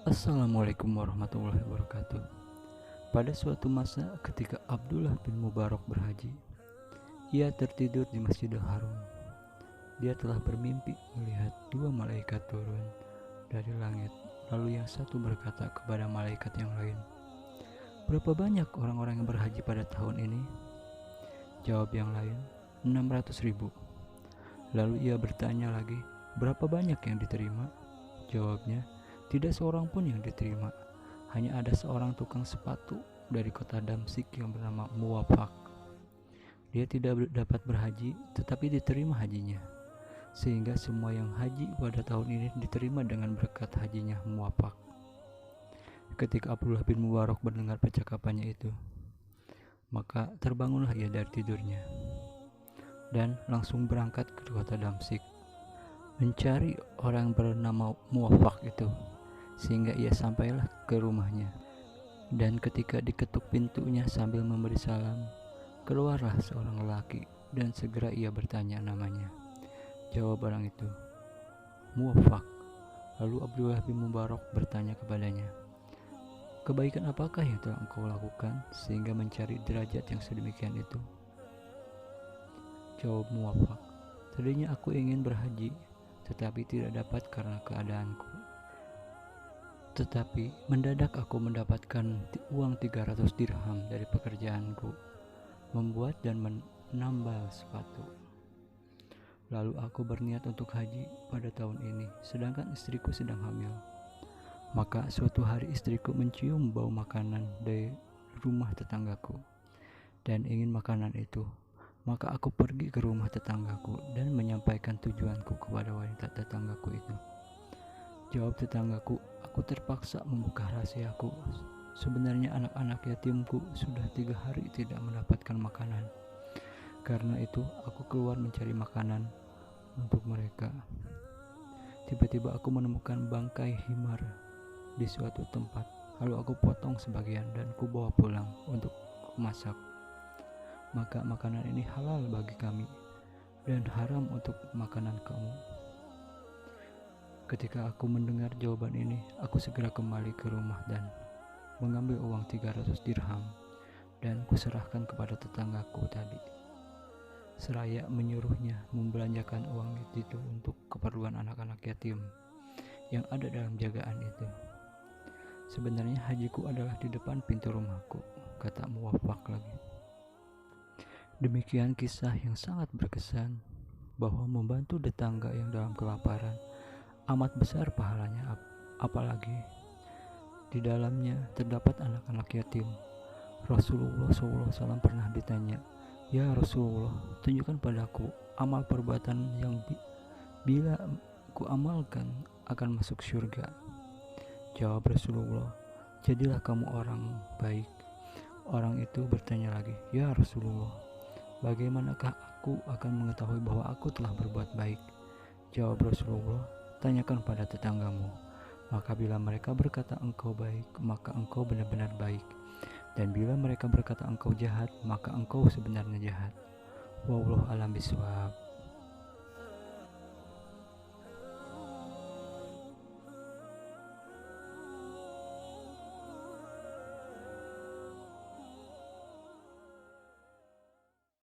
Assalamualaikum warahmatullahi wabarakatuh. Pada suatu masa ketika Abdullah bin Mubarak berhaji, ia tertidur di Masjidil Haram. Dia telah bermimpi melihat dua malaikat turun dari langit, lalu yang satu berkata kepada malaikat yang lain, "Berapa banyak orang-orang yang berhaji pada tahun ini?" Jawab yang lain, 600.000. Lalu ia bertanya lagi, "Berapa banyak yang diterima?" Jawabnya, "Tidak seorang pun yang diterima. Hanya ada seorang tukang sepatu dari kota Damsik yang bernama Muwafaq. Dia tidak dapat berhaji, tetapi diterima hajinya. Sehingga semua yang haji pada tahun ini diterima dengan berkat hajinya Muwafaq." Ketika Abdullah bin Mubarak mendengar percakapannya itu, maka terbangunlah ia dari tidurnya dan langsung berangkat ke kota Damsik mencari orang bernama Muwafaq itu, sehingga ia sampailah ke rumahnya. Dan ketika diketuk pintunya sambil memberi salam, keluarlah seorang lelaki dan segera ia bertanya namanya. Jawab orang itu, "Muwafaq." Lalu Abdullah bin Mubarak bertanya kepadanya, "Kebaikan apakah yang telah engkau lakukan sehingga mencari derajat yang sedemikian itu?" Jawab Muwafaq, "Tadinya aku ingin berhaji, tetapi tidak dapat karena keadaanku. Tetapi mendadak aku mendapatkan uang 300 dirham dari pekerjaanku, membuat dan menambal sepatu. Lalu aku berniat untuk haji pada tahun ini, sedangkan istriku sedang hamil. Maka suatu hari istriku mencium bau makanan dari rumah tetanggaku dan ingin makanan itu. Maka aku pergi ke rumah tetanggaku dan menyampaikan tujuanku kepada wanita tetanggaku itu. Jawab tetanggaku, aku terpaksa membuka rahasiaku. Sebenarnya anak-anak yatimku sudah 3 hari tidak mendapatkan makanan. Karena itu aku keluar mencari makanan untuk mereka. Tiba-tiba aku menemukan bangkai himar di suatu tempat. Lalu aku potong sebagian dan kubawa pulang untuk kumasak. Maka makanan ini halal bagi kami dan haram untuk makanan kamu." Ketika aku mendengar jawaban ini, aku segera kembali ke rumah dan mengambil uang 300 dirham dan kuserahkan kepada tetanggaku tadi, seraya menyuruhnya membelanjakan uang itu untuk keperluan anak-anak yatim yang ada dalam jagaan itu. "Sebenarnya hajiku adalah di depan pintu rumahku," kata Muwafaq lagi. Demikian kisah yang sangat berkesan bahwa membantu tetangga yang dalam kelaparan amat besar pahalanya, apalagi di dalamnya terdapat anak-anak yatim. Rasulullah SAW pernah ditanya, "Ya Rasulullah, tunjukkan padaku amal perbuatan yang bila ku amalkan akan masuk surga." Jawab Rasulullah, "Jadilah kamu orang baik." Orang itu bertanya lagi, "Ya Rasulullah, bagaimanakah aku akan mengetahui bahwa aku telah berbuat baik?" Jawab Rasulullah, "Tanyakan pada tetanggamu. Maka bila mereka berkata engkau baik, maka engkau benar-benar baik. Dan bila mereka berkata engkau jahat, maka engkau sebenarnya jahat. Wallahu a'lam bishawab."